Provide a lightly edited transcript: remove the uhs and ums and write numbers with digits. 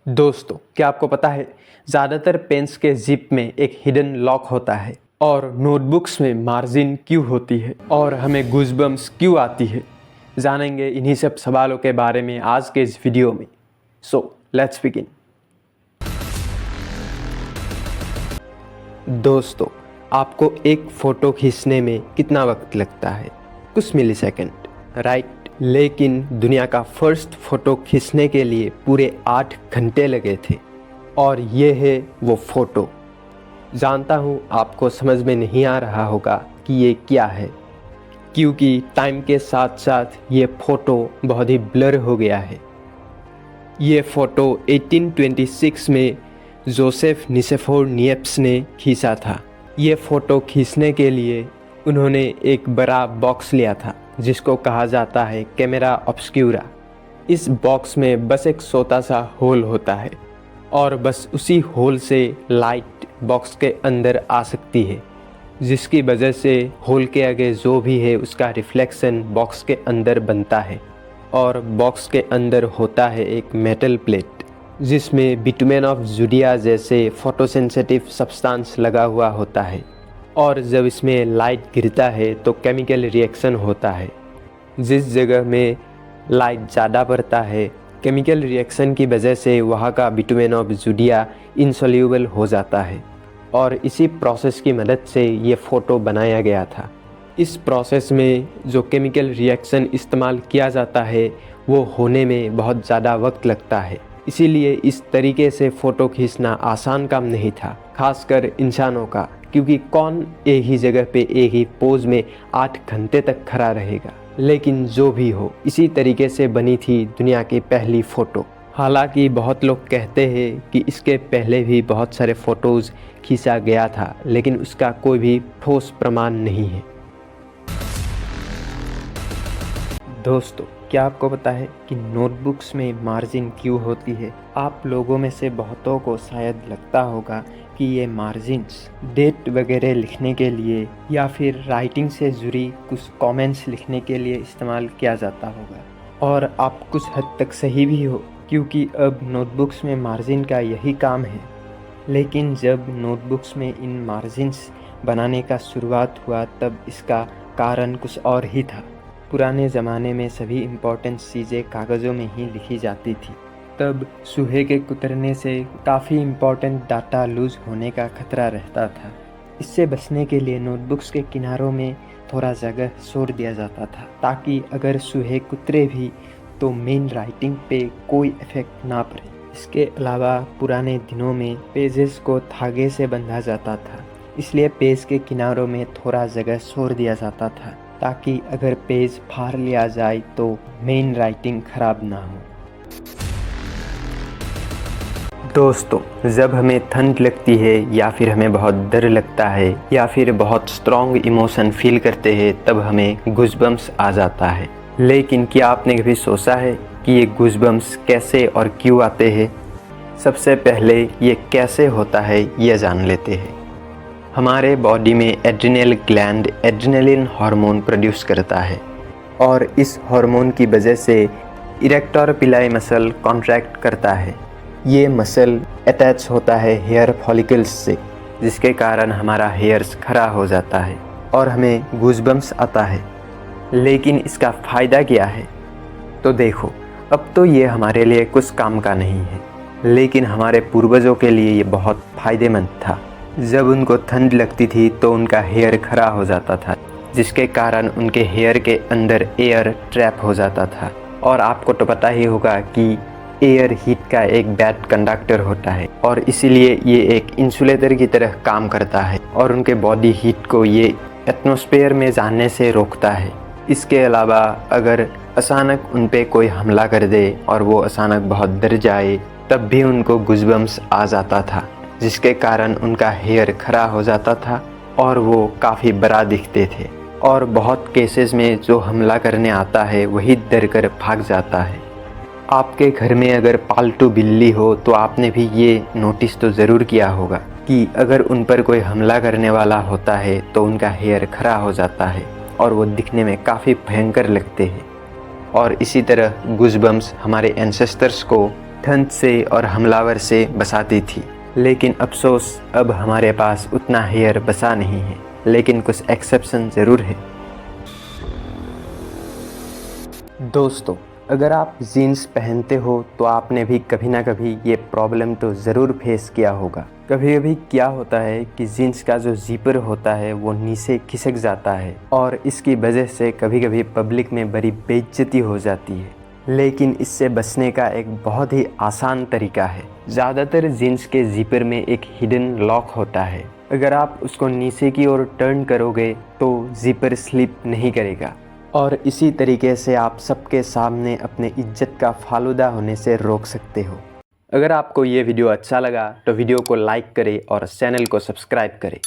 दोस्तों, क्या आपको पता है ज़्यादातर पेन्स के जिप में एक हिडन लॉक होता है और नोटबुक्स में मार्जिन क्यों होती है और हमें गूज़बम्स क्यों आती है। जानेंगे इन्हीं सब सवालों के बारे में आज के इस वीडियो में। So let's begin. दोस्तों, आपको एक फ़ोटो खींचने में कितना वक्त लगता है? कुछ मिलीसेकंड, राइट? लेकिन दुनिया का फर्स्ट फ़ोटो खींचने के लिए पूरे 8 घंटे लगे थे और ये है वो फ़ोटो। जानता हूँ आपको समझ में नहीं आ रहा होगा कि ये क्या है, क्योंकि टाइम के साथ साथ ये फ़ोटो बहुत ही ब्लर हो गया है। ये फ़ोटो 1826 में जोसेफ निसेफोर निएप्स ने खींचा था। ये फ़ोटो खींचने के लिए उन्होंने एक बड़ा बॉक्स लिया था जिसको कहा जाता है कैमरा ऑब्सक्यूरा। इस बॉक्स में बस एक छोटा सा होल होता है और बस उसी होल से लाइट बॉक्स के अंदर आ सकती है, जिसकी वजह से होल के आगे जो भी है उसका रिफ्लेक्शन बॉक्स के अंदर बनता है। और बॉक्स के अंदर होता है एक मेटल प्लेट जिसमें बिटुमेन ऑफ जूडिया जैसे फोटोसेंसिटिव सब्सटेंस लगा हुआ होता है और जब इसमें लाइट गिरता है तो केमिकल रिएक्शन होता है। जिस जगह में लाइट ज़्यादा पड़ता है, केमिकल रिएक्शन की वजह से वहाँ का बिटुमेन ऑफ जूडिया इनसोल्यूबल हो जाता है और इसी प्रोसेस की मदद से ये फ़ोटो बनाया गया था। इस प्रोसेस में जो केमिकल रिएक्शन इस्तेमाल किया जाता है वो होने में बहुत ज़्यादा वक्त लगता है, इसीलिए इस तरीके से फ़ोटो खींचना आसान काम नहीं था, खासकर इंसानों का, क्योंकि कौन एक ही जगह पे एक ही पोज में 8 घंटे तक खड़ा रहेगा। लेकिन जो भी हो, इसी तरीके से बनी थी दुनिया की पहली फ़ोटो। हालांकि बहुत लोग कहते हैं कि इसके पहले भी बहुत सारे फ़ोटोज़ खींचा गया था, लेकिन उसका कोई भी ठोस प्रमाण नहीं है। दोस्तों, क्या आपको पता है कि नोटबुक्स में मार्जिन क्यों होती है? आप लोगों में से बहुतों को शायद लगता होगा कि ये मार्जिन्स डेट वगैरह लिखने के लिए या फिर राइटिंग से जुड़ी कुछ कमेंट्स लिखने के लिए इस्तेमाल किया जाता होगा, और आप कुछ हद तक सही भी हो, क्योंकि अब नोटबुक्स में मार्जिन का यही काम है। लेकिन जब नोटबुक्स में इन मार्जिन्स बनाने का शुरुआत हुआ तब इसका कारण कुछ और ही था। पुराने ज़माने में सभी इम्पोर्टेंट चीज़ें कागज़ों में ही लिखी जाती थी। तब चूहे के कुतरने से काफ़ी इम्पोर्टेंट डाटा लूज़ होने का खतरा रहता था। इससे बचने के लिए नोटबुक्स के किनारों में थोड़ा जगह छोड़ दिया जाता था, ताकि अगर चूहे कुतरे भी तो मेन राइटिंग पे कोई इफ़ेक्ट ना पड़े। इसके अलावा पुराने दिनों में पेजेस को धागे से बंधा जाता था, इसलिए पेज के किनारों में थोड़ा जगह छोड़ दिया जाता था, ताकि अगर पेज फाड़ लिया जाए तो मेन राइटिंग खराब ना हो। दोस्तों, जब हमें ठंड लगती है या फिर हमें बहुत डर लगता है या फिर बहुत स्ट्रॉन्ग इमोशन फील करते हैं, तब हमें गूज़बम्स आ जाता है। लेकिन क्या आपने कभी सोचा है कि ये गूज़बम्स कैसे और क्यों आते हैं? सबसे पहले ये कैसे होता है ये जान लेते हैं। हमारे बॉडी में adrenal gland adrenaline hormone produce करता है और इस हार्मोन की वजह से इरेक्टर पिलाई मसल कॉन्ट्रैक्ट करता है। ये मसल अटैच होता है हेयर फॉलिकल्स से, जिसके कारण हमारा हेयर्स खड़ा हो जाता है और हमें गूज़बम्स आता है। लेकिन इसका फ़ायदा क्या है? तो देखो, अब तो ये हमारे लिए कुछ काम का नहीं है, लेकिन हमारे पूर्वजों के लिए ये बहुत फ़ायदेमंद था। जब उनको ठंड लगती थी तो उनका हेयर खड़ा हो जाता था, जिसके कारण उनके हेयर के अंदर एयर ट्रैप हो जाता था। और आपको तो पता ही होगा कि एयर हीट का एक बैड कंडक्टर होता है और इसीलिए ये एक इंसुलेटर की तरह काम करता है और उनके बॉडी हीट को ये एटमॉस्फेयर में जाने से रोकता है। इसके अलावा अगर अचानक उन पे कोई हमला कर दे और वो अचानक बहुत डर जाए, तब भी उनको गूज़बम्स आ जाता था, जिसके कारण उनका हेयर खड़ा हो जाता था और वो काफ़ी बड़ा दिखते थे। और बहुत केसेस में जो हमला करने आता है वही डर कर भाग जाता है। आपके घर में अगर पालतू बिल्ली हो तो आपने भी ये नोटिस तो ज़रूर किया होगा कि अगर उन पर कोई हमला करने वाला होता है तो उनका हेयर खड़ा हो जाता है और वो दिखने में काफ़ी भयंकर लगते हैं। और इसी तरह गूज़बम्स हमारे एंसेस्टर्स को ठंड से और हमलावर से बचाती थी। लेकिन अफसोस अब हमारे पास उतना हेयर बचा नहीं है, लेकिन कुछ एक्सेप्शन ज़रूर है। दोस्तों, अगर आप जीन्स पहनते हो तो आपने भी कभी ना कभी ये प्रॉब्लम तो ज़रूर फेस किया होगा। कभी कभी क्या होता है कि जीन्स का जो ज़िपर होता है वो नीचे खिसक जाता है और इसकी वजह से कभी कभी पब्लिक में बड़ी बेइज्जती हो जाती है। लेकिन इससे बचने का एक बहुत ही आसान तरीका है। ज़्यादातर जीन्स के ज़िपर में एक हिडन लॉक होता है। अगर आप उसको नीचे की ओर टर्न करोगे तो ज़िपर स्लिप नहीं करेगा और इसी तरीके से आप सबके सामने अपने इज्जत का फालूदा होने से रोक सकते हो। अगर आपको ये वीडियो अच्छा लगा तो वीडियो को लाइक करें और चैनल को सब्सक्राइब करें।